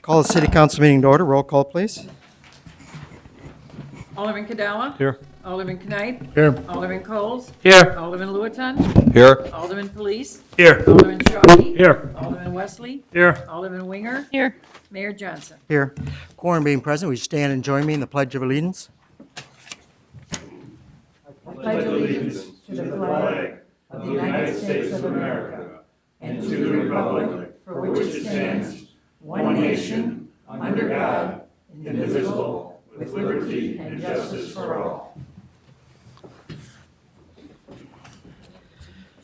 Call the city council meeting to order. Roll call, please. Alderman Cadella. Here. Alderman Knight. Here. Alderman Coles. Here. Alderman Lewitton. Here. Alderman Police. Here. Alderman Shawnee. Here. Alderman Wesley. Here. Alderman Winger. Here. Mayor Johnson. Here. Quorum being present, will you stand and join me in the Pledge of Allegiance? Pledge allegiance to the flag of the United States of America and to the republic for which it stands, one nation, under God, indivisible, with liberty and justice for all.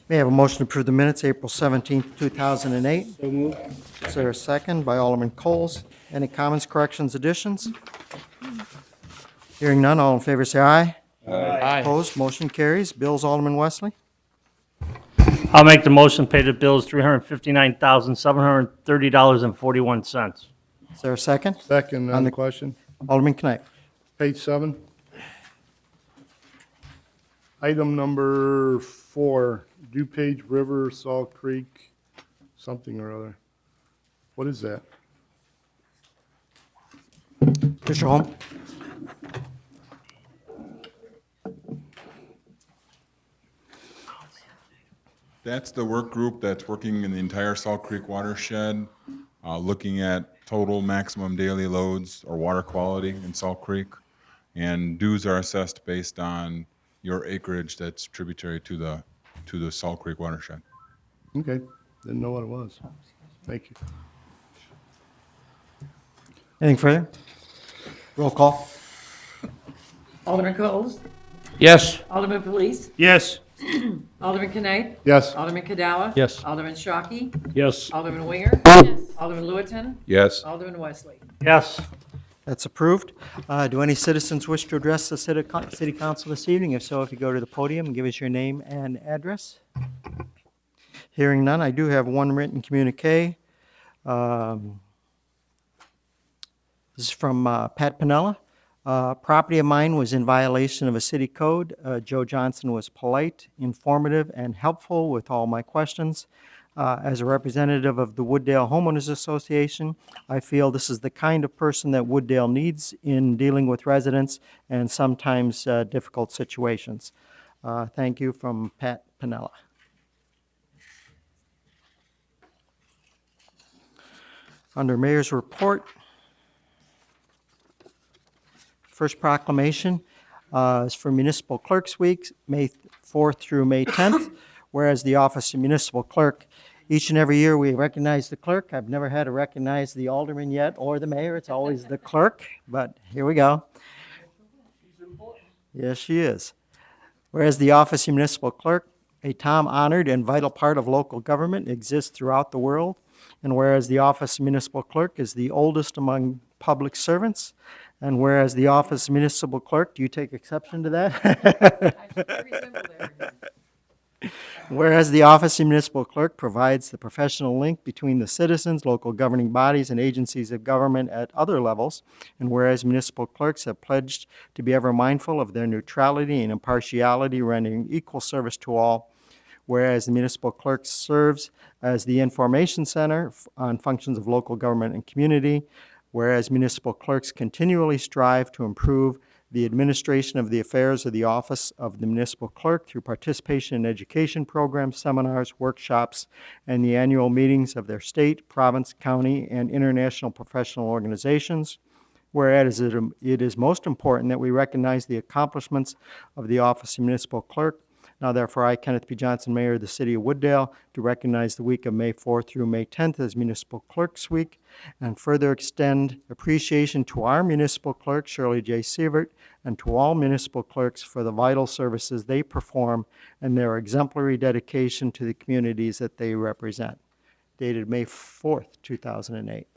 May I have a motion to approve the minutes, April 17th, 2008? So moved. Is there a second by Alderman Coles? Any comments, corrections, additions? Hearing none, all in favor say aye. Aye. Opposed, motion carries. Bills, Alderman Wesley? I'll make the motion, pay the bills, $359,730.41. Is there a second? Second On on the- the question. Alderman Knight. Page 7. Item number 4, DuPage River, Salt Creek, something or other. What is that? Mr. Holm? That's the work group that's working in the entire Salt Creek watershed, looking at total maximum daily loads or water quality in Salt Creek. And dues are assessed based on your acreage that's tributary to the Salt Creek watershed. Okay, didn't know what it was. Thank you. Anything further? Roll call. Alderman Coles. Yes. Alderman Police. Yes. Alderman Knight. Yes, Alderman Cadella. Yes. Alderman Shockey. Yes. Alderman Winger. Yes. Alderman Lewitton. Yes. Alderman Wesley. Yes. That's approved. Do any citizens wish to address the city council this evening? If so, if you go to the podium and give us your name and address. Hearing none, I do have one written communique. This is from Pat Pinella. Property of mine was in violation of a city code. Joe Johnson was polite, informative, and helpful with all my questions. As a representative of the Wooddale Homeowners Association, I feel this is the kind of person that Wooddale needs in dealing with residents and sometimes difficult situations. Thank you from Pat Pinella. Under Mayor's Report, first proclamation is for Municipal Clerks Week, May 4th through May 10th. Whereas the Office of Municipal Clerk, each and every year we recognize the clerk. I've never had to recognize the alderman yet or the mayor. It's always the clerk, but here we go. Yes, she is. Whereas the Office of Municipal Clerk, a time-honored and vital part of local government, exists throughout the world. And whereas the Office of Municipal Clerk is the oldest among public servants, and whereas the Office of Municipal Clerk, do you take exception to that? Whereas the Office of Municipal Clerk provides the professional link between the citizens, local governing bodies, and agencies of government at other levels, and whereas municipal clerks have pledged to be ever mindful of their neutrality and impartiality, rendering equal service to all, whereas the municipal clerk serves as the information center on functions of local government and community, whereas municipal clerks continually strive to improve the administration of the affairs of the office of the municipal clerk through participation in education programs, seminars, workshops, and the annual meetings of their state, province, county, and international professional organizations. Whereas it is most important that we recognize the accomplishments of the office of municipal clerk. Now therefore, I, Kenneth P. Johnson, Mayor of the City of Wooddale, do recognize the week of May 4th through May 10th as Municipal Clerks Week, and further extend appreciation to our municipal clerk, Shirley J. Sievert, and to all municipal clerks for the vital services they perform and their exemplary dedication to the communities that they represent. Dated May 4th, 2008.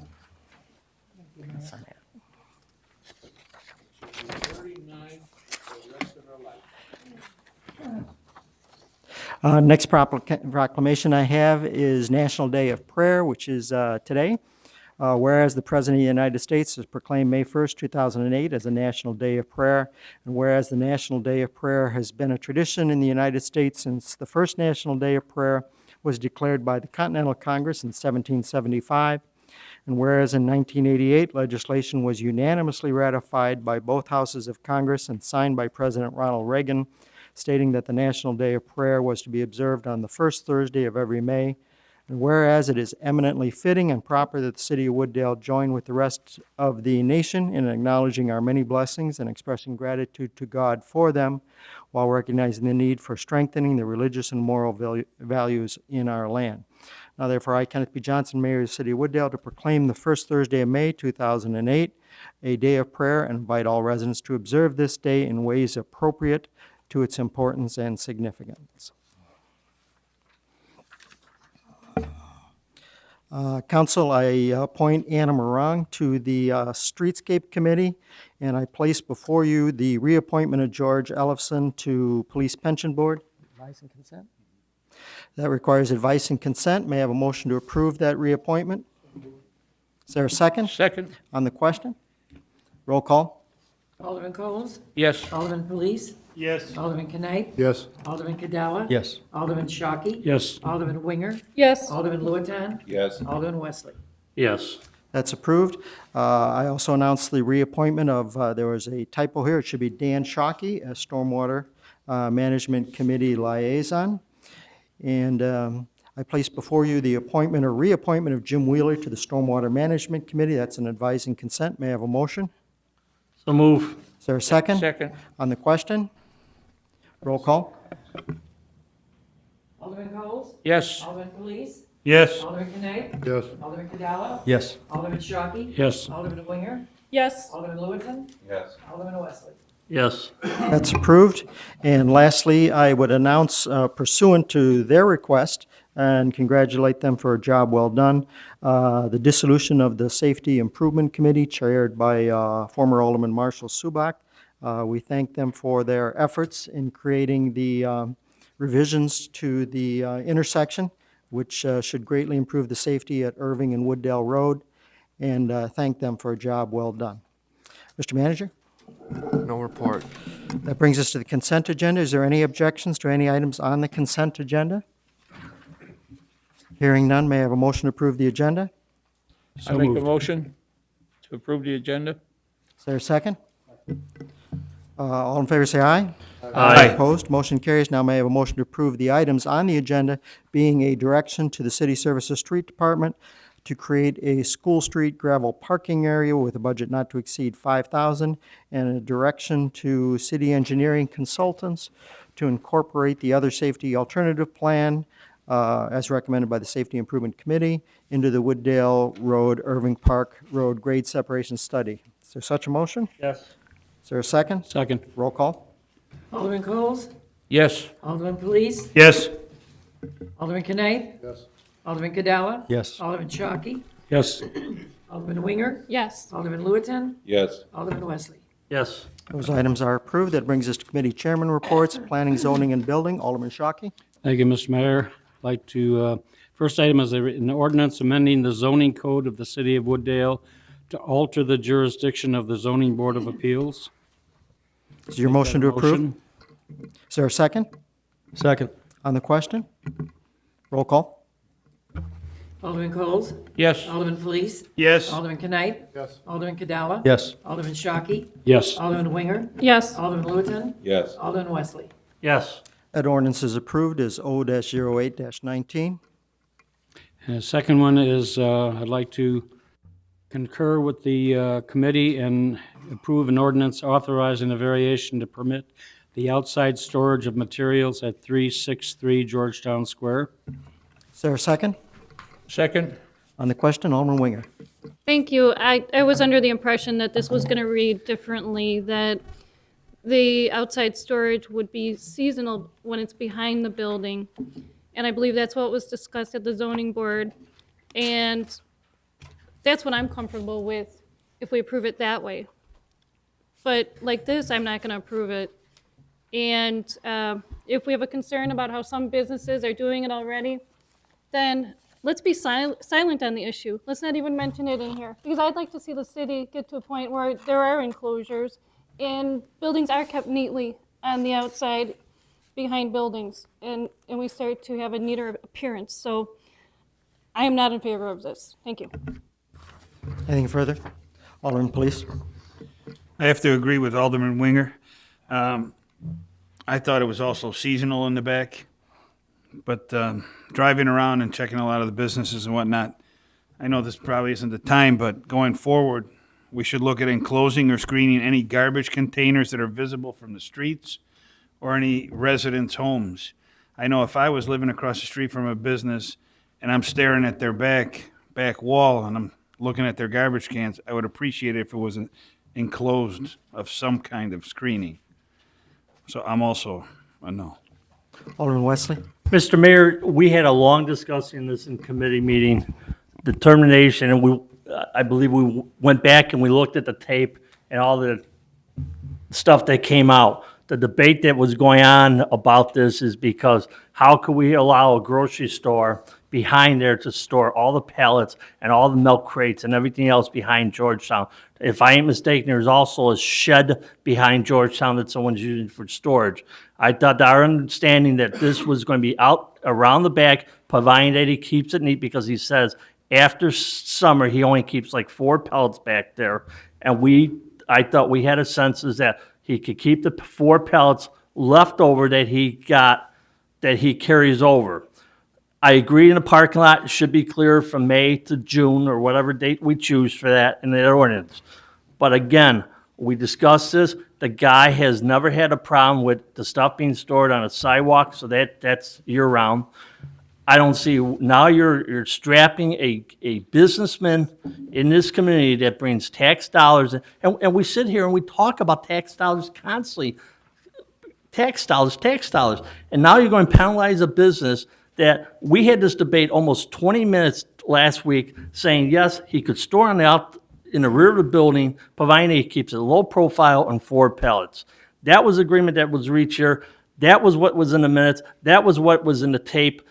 Next proclamation I have is National Day of Prayer, which is today. Whereas the President of the United States has proclaimed May 1st, 2008 as a National Day of Prayer, and whereas the National Day of Prayer has been a tradition in the United States since the first National Day of Prayer was declared by the Continental Congress in 1775, And whereas in 1988, legislation was unanimously ratified by both houses of Congress and signed by President Ronald Reagan, stating that the National Day of Prayer was to be observed on the first Thursday of every May. And whereas it is eminently fitting and proper that the city of Wooddale join with the rest of the nation in acknowledging our many blessings and expressing gratitude to God for them, while recognizing the need for strengthening the religious and moral values in our land. Now therefore, I, Kenneth B. Johnson, Mayor of the City of Wooddale, to proclaim the first Thursday of May, 2008, a day of prayer, and invite all residents to observe this day in ways appropriate to its importance and significance. Council, I appoint Anna Morang to the Streetscape Committee, and I place before you the reappointment of George Ellefson to Police Pension Board. Advice and consent? That requires advice and consent. May I have a motion to approve that reappointment? Is there a second Second. on the question? Roll call. Alderman Coles? Yes. Alderman Police? Yes. Alderman Knight? Yes. Alderman Cadella? Yes. Alderman Shockey? Yes. Alderman Winger? Yes. Alderman Luetan? Yes. Alderman Wesley? Yes. That's approved. I also announced the reappointment of, there was a typo here, it should be Dan Shockey as Stormwater Management Committee Liaison. And I place before you the appointment or reappointment of Jim Wheeler to the Stormwater Management Committee. That's an advising consent. May I have a motion? So move. Is there a second Second. on the question? Roll call. Alderman Coles? Yes. Alderman Police? Yes. Alderman Knight? Yes. Alderman Cadella? Yes. Alderman Shockey? Yes. Alderman Winger? Yes. Alderman Luetan? Yes. Alderman Wesley? Yes. That's approved. And lastly, I would announce pursuant to their request and congratulate them for a job well done, the dissolution of the Safety Improvement Committee chaired by former Alderman Marshall Subak. We thank them for their efforts in creating the revisions to the intersection, which should greatly improve the safety at Irving and Wooddale Road, and thank them for a job well done. Mr. Manager? No report. That brings us to the consent agenda. Is there any objections to any items on the consent agenda? Hearing none, may I have a motion to approve the agenda? I make a motion to approve the agenda. Is there a second? All in favor, say aye. Aye. Opposed, motion carries. Now may I have a motion to approve the items on the agenda, being a direction to the City Services Street Department to create a school street gravel parking area with a budget not to exceed $5,000, and a direction to city engineering consultants to incorporate the other safety alternative plan as recommended by the Safety Improvement Committee into the Wooddale Road, Irving Park Road grade separation study. Is there such a motion? Yes. Is there a second? Second. Roll call. Alderman Coles? Yes. Alderman Police? Yes. Alderman Knight? Yes. Alderman Cadella? Yes. Alderman Shockey? Yes. Alderman Winger? Yes. Alderman Luetan? Yes. Alderman Wesley? Yes. Those items are approved. That brings us to committee chairman reports, planning, zoning, and building. Alderman Shockey. Thank you, Mr. Mayor. I'd like to, first item is an ordinance amending the zoning code of the city of Wooddale to alter the jurisdiction of the zoning board of appeals. Is your motion to approve? Motion. Is there a second Second. on the question? Roll call. Alderman Coles? Yes. Alderman Police? Yes. Alderman Knight? Yes. Alderman Cadella? Yes. Alderman Shockey? Yes. Alderman Winger? Yes. Alderman Luetan? Yes. Alderman Wesley? Yes. That ordinance is approved as O-08-19. And the second one is, I'd like to concur with the committee and approve an ordinance authorizing a variation to permit the outside storage of materials at 363 Georgetown Square. Is there a second Second. on the question? Alderman Winger. Thank you. I was under the impression that this was going to read differently, that the outside storage would be seasonal when it's behind the building. And I believe that's what was discussed at the zoning board. And that's what I'm comfortable with if we approve it that way. But like this, I'm not going to approve it. And if we have a concern about how some businesses are doing it already, then let's be silent on the issue. Let's not even mention it in here. Because I'd like to see the city get to a point where there are enclosures and buildings are kept neatly on the outside behind buildings, and we start to have a neater appearance. So I am not in favor of this. Thank you. Anything further? Alderman, please. I have to agree with Alderman Winger. I thought it was also seasonal in the back, but driving around and checking a lot of the businesses and whatnot, I know this probably isn't the time, but going forward, we should look at enclosing or screening any garbage containers that are visible from the streets or any residents' homes. I know if I was living across the street from a business and I'm staring at their back wall and I'm looking at their garbage cans, I would appreciate it if it was enclosed of some kind of screening. So I'm also a no. Alderman Wesley? Mr. Mayor, we had a long discussion this in committee meeting, determination, and I believe we went back and we looked at the tape and all the stuff that came out. The debate that was going on about this is because how could we allow a grocery store behind there to store all the pallets and all the milk crates and everything else behind Georgetown? If I ain't mistaken, there's also a shed behind Georgetown that someone's using for storage. I thought our understanding that this was going to be out around the back, providing that he keeps it neat, because he says after summer, he only keeps like 4 pellets back there. And I thought we had a census that he could keep the 4 pellets left over that he carries over. I agree in the parking lot, it should be clear from May to June or whatever date we choose for that in the ordinance. But again, we discussed this, the guy has never had a problem with the stuff being stored on a sidewalk, so that's year-round. I don't see, now you're strapping a businessman in this community that brings tax dollars, and we sit here and we talk about tax dollars constantly. Tax dollars, and now you're going to penalize a business that we had this debate almost 20 minutes last week saying, yes, he could store in the rear of the building, providing he keeps a low profile and 4 pellets. That was agreement that was reached here. That was what was in the minutes. That was what was in the tape.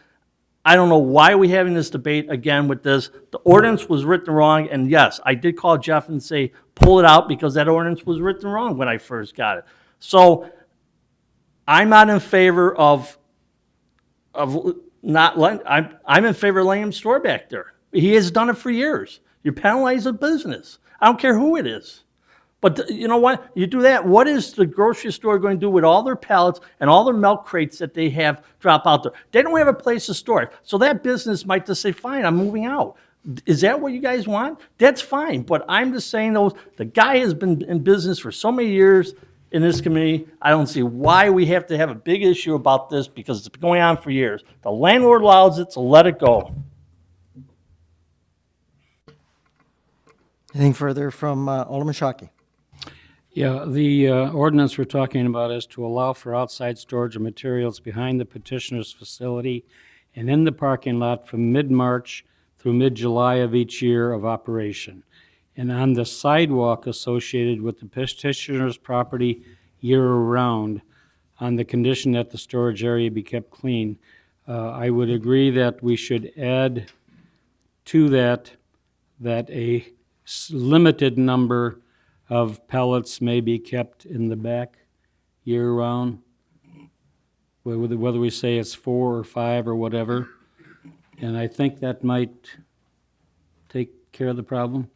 I don't know why we're having this debate again with this. The ordinance was written wrong, and yes, I did call Jeff and say, pull it out, because that ordinance was written wrong when I first got it. So I'm not in favor of not letting, I'm in favor of letting him store back there. He has done it for years. You penalize a business. I don't care who it is. But you know what? You do that, what is the grocery store going to do with all their pallets and all their milk crates that they have drop out there? They don't have a place to store it. So that business might just say, fine, I'm moving out. Is that what you guys want? That's fine. But I'm just saying, the guy has been in business for so many years in this community. I don't see why we have to have a big issue about this, because it's been going on for years. The landlord allows it, so let it go. Anything further from Alderman Shockey? Yeah, the ordinance we're talking about is to allow for outside storage of materials behind the petitioner's facility and in the parking lot from mid-March through mid-July of each year of operation, and on the sidewalk associated with the petitioner's property year-round, on the condition that the storage area be kept clean. I would agree that we should add to that a limited number of pellets may be kept in the back year-round, whether we say it's 4 or 5 or whatever. And I think that might take care of the problem,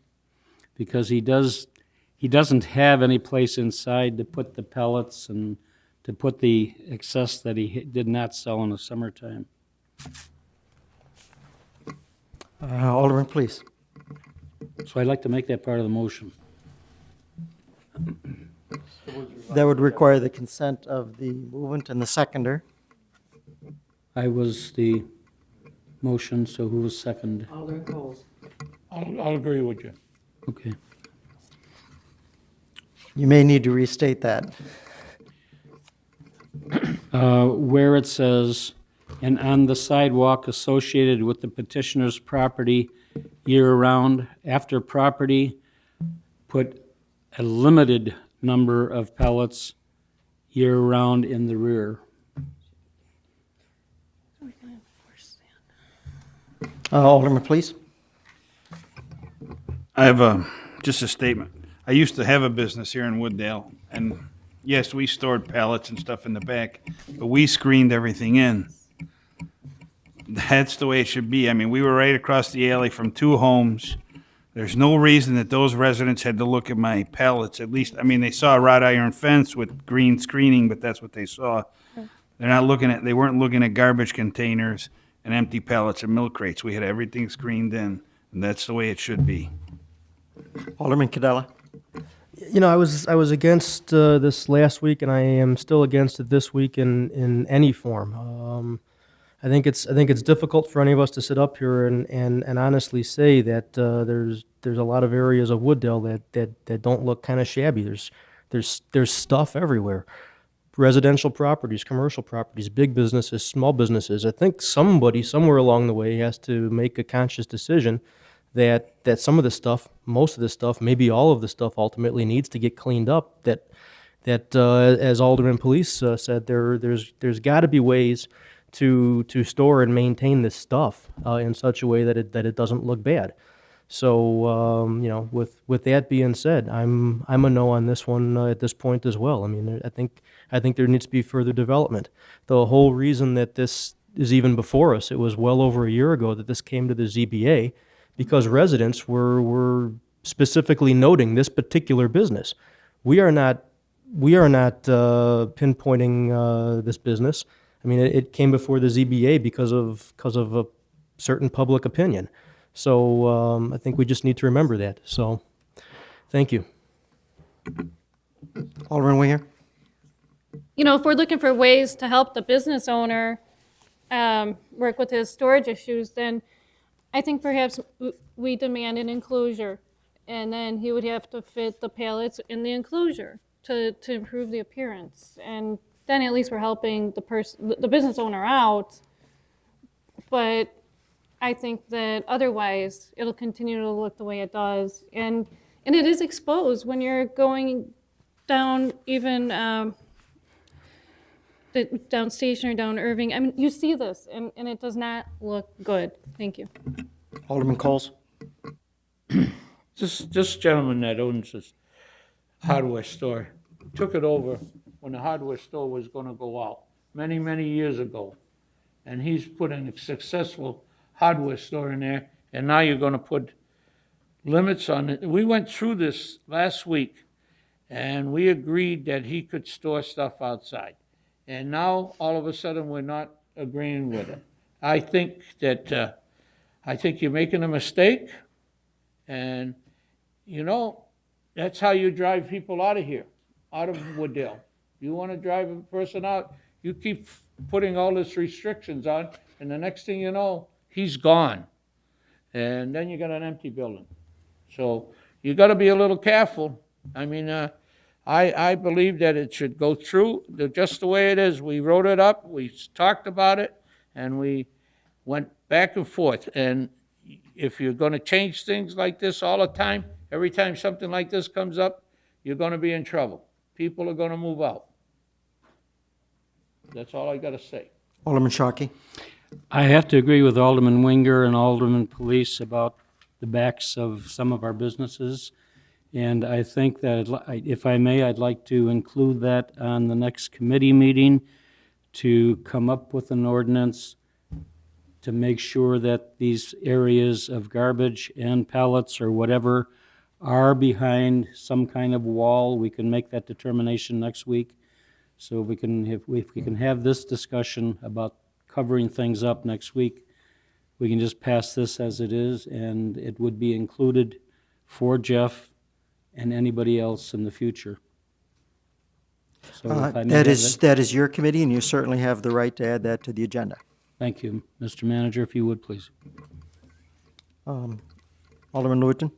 because he doesn't have any place inside to put the pellets and to put the excess that he did not sell in the summertime. Alderman, please. So I'd like to make that part of the motion. That would require the consent of the movement and the seconder. I was the motion, so who was second? Alderman Coles. I'll agree with you. Okay. You may need to restate that. Where it says, and on the sidewalk associated with the petitioner's property year-round, after property, put a limited number of pellets year-round in the rear. Alderman, please. I have just a statement. I used to have a business here in Wooddale, and yes, we stored pallets and stuff in the back, but we screened everything in. That's the way it should be. I mean, we were right across the alley from 2 homes There's no reason that those residents had to look at my pallets, at least, I mean, they saw a wrought iron fence with green screening, but that's what they saw. They weren't looking at garbage containers and empty pallets and milk crates. We had everything screened in, and that's the way it should be. Alderman Cadella. You know, I was against this last week, and I am still against it this week in any form. I think it's difficult for any of us to sit up here and honestly say that there's a lot of areas of Wooddale that don't look kind of shabby. There's stuff everywhere. Residential properties, commercial properties, big businesses, small businesses. I think somebody somewhere along the way has to make a conscious decision that some of the stuff, most of the stuff, maybe all of the stuff ultimately needs to get cleaned up. That as Alderman Police said, there's got to be ways to store and maintain this stuff in such a way that it doesn't look bad. So you know, with that being said, I'm a no on this one at this point as well. I mean, I think there needs to be further development. The whole reason that this is even before us, it was well over a year ago that this came to the ZBA, because residents were specifically noting this particular business. We are not pinpointing this business. I mean, it came before the ZBA because of a certain public opinion. So I think we just need to remember that. So, thank you. Alderman Winger. You know, if we're looking for ways to help the business owner work with his storage issues, then I think perhaps we demand an enclosure, and then he would have to fit the pallets in the enclosure to improve the appearance. And then at least we're helping the business owner out. But I think that otherwise it'll continue to look the way it does. And it is exposed when you're going down even down Station or down Irving. I mean, you see this, and it does not look good. Thank you. Alderman Coles. This gentleman that owns this hardware store took it over when the hardware store was going to go out many, many years ago. And he's put in a successful hardware store in there, and now you're going to put limits on it. We went through this last week, and we agreed that he could store stuff outside. And now, all of a sudden, we're not agreeing with it. I think you're making a mistake, and, you know, that's how you drive people out of here, out of Wooddale. You want to drive a person out, you keep putting all these restrictions on, and the next thing you know, he's gone. And then you got an empty building. So you got to be a little careful. I mean, I believe that it should go through just the way it is. We wrote it up, we talked about it, and we went back and forth. And if you're going to change things like this all the time, every time something like this comes up, you're going to be in trouble. People are going to move out. That's all I got to say. Alderman Shockey. I have to agree with Alderman Winger and Alderman Police about the backs of some of our businesses. And I think that, if I may, I'd like to include that on the next committee meeting to come up with an ordinance to make sure that these areas of garbage and pallets or whatever are behind some kind of wall. We can make that determination next week. So if we can have this discussion about covering things up next week, we can just pass this as it is, and it would be included for Jeff and anybody else in the future. So if I may have That is your committee, and you certainly have the right to add that to the agenda. Thank you, Mr. Manager, if you would, please. Alderman Lewitton.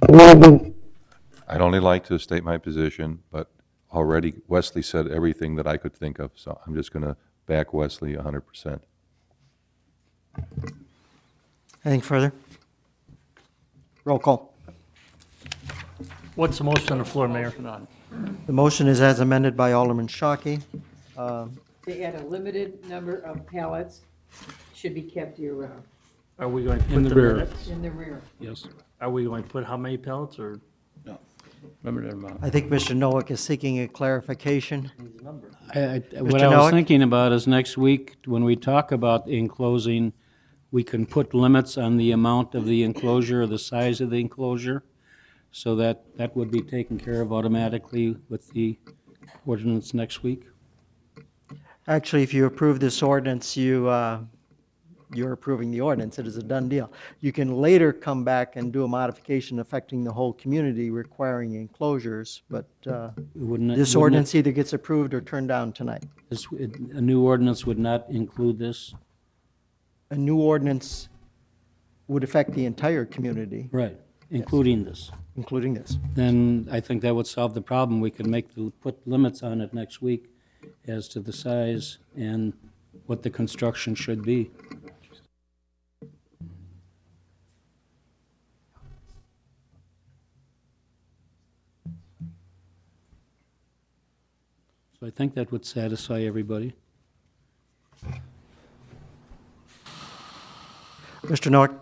I'd only like to state my position, but already Wesley said everything that I could think of, so I'm just going to back Wesley 100%. Anything further? Roll call. What's the motion on the floor, Mayor? The motion is as amended by Alderman Shockey. They add a limited number of pallets, should be kept year-round, Are we going to In put the the rear. minutes? in the rear. Yes. Are we going to put how many pellets or? Remember that amount. I think Mr. Noack is seeking a clarification. What I was Noack? thinking about is next week, when we talk about enclosing, we can put limits on the amount of the enclosure or the size of the enclosure, so that would be taken care of automatically with the ordinance next week? Actually, if you approve this ordinance, you're approving the ordinance. It is a done deal. You can later come back and do a modification affecting the whole community requiring enclosures, but this ordinance either gets approved or turned down tonight. A new ordinance would not include this? A new ordinance would affect the entire community, Right, including this. including this. Then I think that would solve the problem. We could put limits on it next week as to the size and what the construction should be. So I think that would satisfy everybody. Mr. Noack?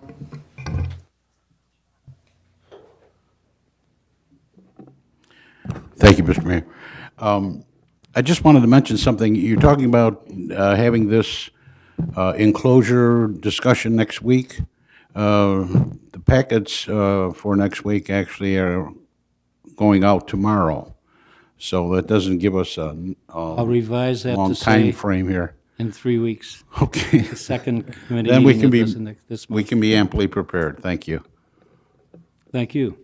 Thank you, Mr. Mayor. I just wanted to mention something. You're talking about having this enclosure discussion next week. The packets for next week actually are going out tomorrow, so that doesn't give us a I'll revise that long to say time frame here. in 3 weeks. Okay. The second committee Then we meeting can be, of this we month. can be amply prepared. Thank you. Thank you.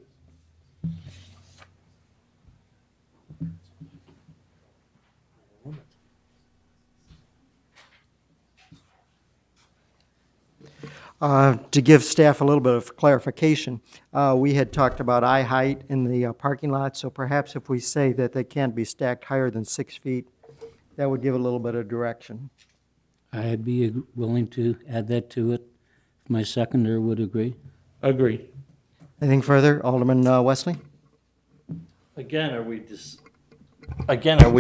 To give staff a little bit of clarification, we had talked about eye height in the parking lot, so perhaps if we say that they can't be stacked higher than 6 feet, that would give a little bit of direction. I'd be willing to add that to it, if my seconder would agree. Agree. Anything further? Alderman Wesley? Again, are we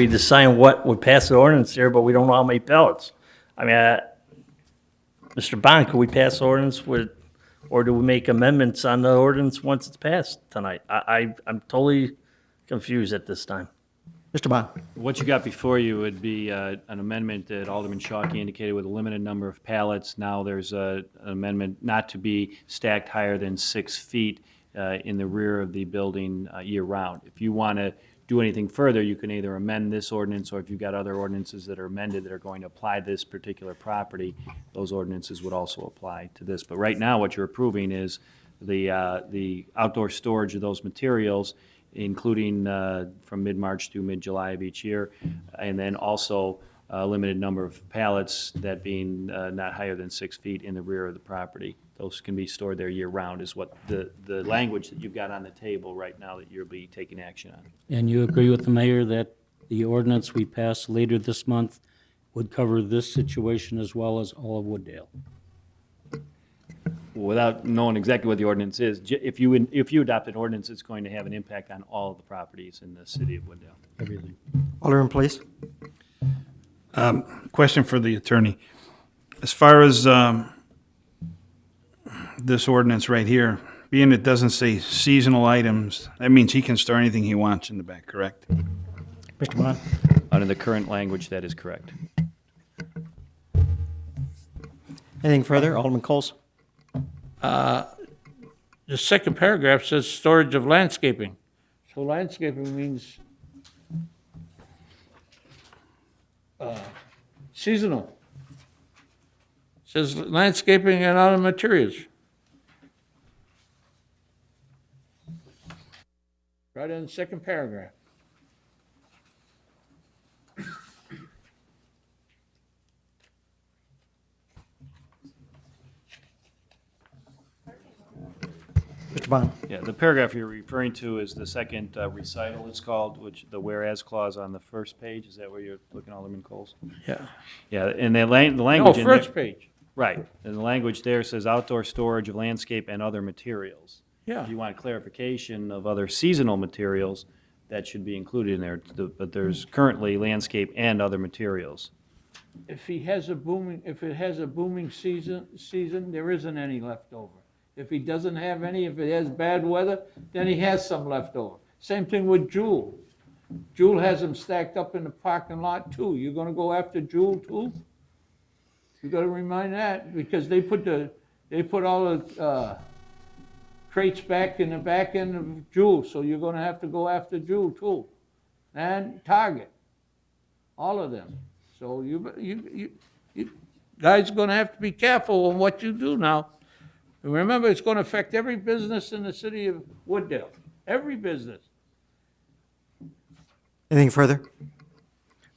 deciding what would pass the ordinance here, but we don't know how many pellets? I mean, Mr. Bond, could we pass the ordinance with, or do we make amendments on the ordinance once it's passed tonight? I'm totally confused at this time. Mr. Bond? What you got before you would be an amendment that Alderman Chalky indicated with a limited number of pallets. Now there's an amendment not to be stacked higher than 6 feet in the rear of the building year-round. If you want to do anything further, you can either amend this ordinance, or if you've got other ordinances that are amended that are going to apply this particular property, those ordinances would also apply to this. But right now, what you're approving is the outdoor storage of those materials, including from mid-March to mid-July of each year, and then also a limited number of pallets, that being not higher than 6 feet in the rear of the property. Those can be stored there year-round is what the language that you've got on the table right now that you'll be taking action on. And you agree with the mayor that the ordinance we pass later this month would cover this situation as well as all of Wooddale? Without knowing exactly what the ordinance is, if you adopt an ordinance, it's going to have an impact on all of the properties in the city of Wooddale. Everything. Alderman, please. Question for the attorney. As far as this ordinance right here, being it doesn't say seasonal items, that means he can store anything he wants in the back, correct? Mr. Bond? Under the current language, that is correct. Anything further? Alderman Coles? The second paragraph says storage of landscaping. So landscaping means seasonal. Says landscaping and other materials. Right in the second paragraph. Mr. Bond? Yeah, the paragraph you're referring to is the second recital, it's called, which the whereas clause on the first page. Is that where you're looking, Alderman Coles? Yeah. Yeah, and the language No, in there. first page. Right, and the language there says outdoor storage of landscape and other materials. Yeah. If you want clarification of other seasonal materials, that should be included in there, but there's currently landscape and other materials. If it has a booming season, there isn't any left over. If he doesn't have any, if it has bad weather, then he has some left over. Same thing with Jewel. Jewel has them stacked up in the parking lot too. You're gonna go after Jewel too? You gotta remind that, because they put the They put all the crates back in the back end of Jewel, so you're gonna have to go after Jewel too. And Target, all of them. So you guys are gonna have to be careful on what you do now. And remember, it's gonna affect every business in the city of Wooddale, every business. Anything further?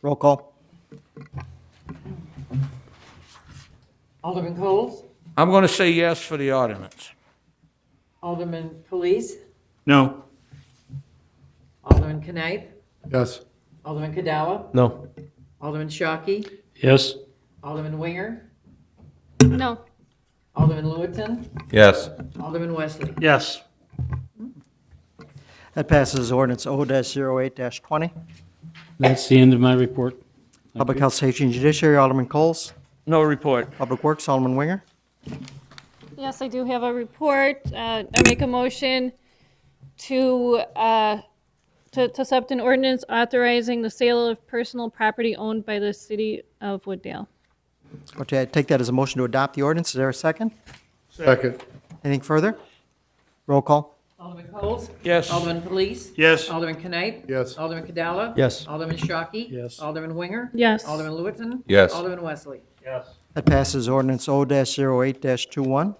Roll call. Alderman Coles? I'm gonna say yes for the ordinance. Alderman Police? No. Alderman Knight? Yes. Alderman Cadella? No. Alderman Shockey? Yes? Alderman Winger? No. Alderman Lewitton? Yes. Alderman Wesley? Yes. That passes ordinance O-08-20. That's the end of my report. Public Health, Safety, and Judiciary, Alderman Coles. No report. Public Works, Alderman Winger. Yes, I do have a report. I make a motion to accept an ordinance authorizing the sale of personal property owned by the city of Wooddale. Okay, I take that as a motion to adopt the ordinance. Is there a second? Second. Anything further? Roll call. Alderman Coles? Yes. Alderman Police? Yes. Alderman Knight? Yes. Alderman Cadella? Yes. Alderman Shockey? Yes. Alderman Winger? Yes. Alderman Lewitton? Yes. Alderman Wesley? That passes ordinance O-08-21.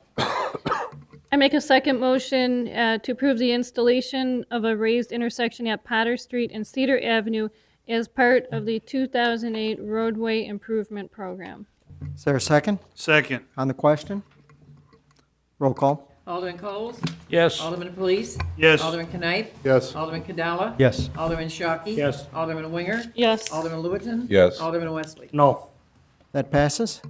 I make a second motion to approve the installation of a raised intersection at Potter Street and Cedar Avenue as part of the 2008 roadway improvement program. Is there a second Second. on the question? Roll call. Alderman Coles? Yes. Alderman Police? Yes. Alderman Knight? Yes. Alderman Cadella? Yes. Alderman Shockey? Yes. Alderman Winger? Yes. Alderman Lewitton? Yes. Alderman Wesley? No. That passes.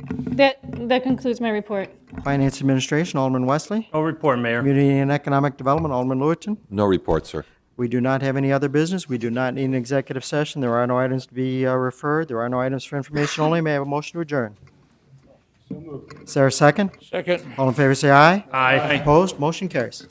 That concludes my report. Finance Administration, Alderman Wesley. No report, Mayor. Community and Economic Development, Alderman Lewitton. No report, sir. We do not have any other business. We do not need an executive session. There are no items to be referred. There are no items for information only. May I have a motion to adjourn? Is there a second? Second. All in favor, say aye. Aye. Opposed? Motion carries.